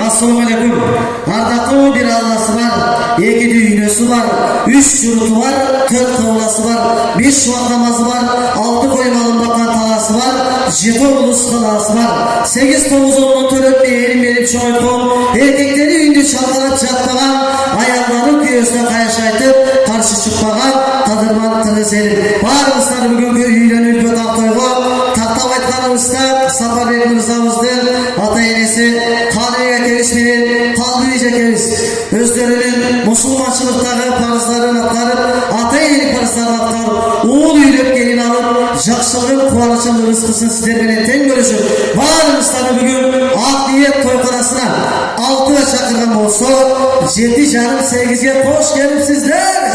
Assalamu alaikum. Ardaqlı bir Allah'sı var, iki düğünesi var, 3 çurutu var, 4 kovlası var, 5 vakit namazı var, 6 koymalın bakan talası var, 7 ulus talası var, 8 9 10 töröp eğrim çoykom, erkekleri ündü çalkalıp çatlagan, ayakları köyüsüne kayaşaytıp, karşı çıkmagan, kadırman tırı serim. Barımızlar bugünkü üylen ülke taktoygu, taktap aytkanımızda Safarбек Mırzamızdır, ata enesi, kanıya kelişmenin, kaldırıca keliş, özlerinin musulmançılıktағы parzlarını aktarıp, ata enik parzlarını aktarıp, oğul üylep gelin alıp, jakşılığın kuvalıçın rızkısını sizlerden ten görüşüp, barımızlar bugün Akniyet toykanasına 6 ve çakırgan olsa 7 canım 8'e hoş gelip sizler.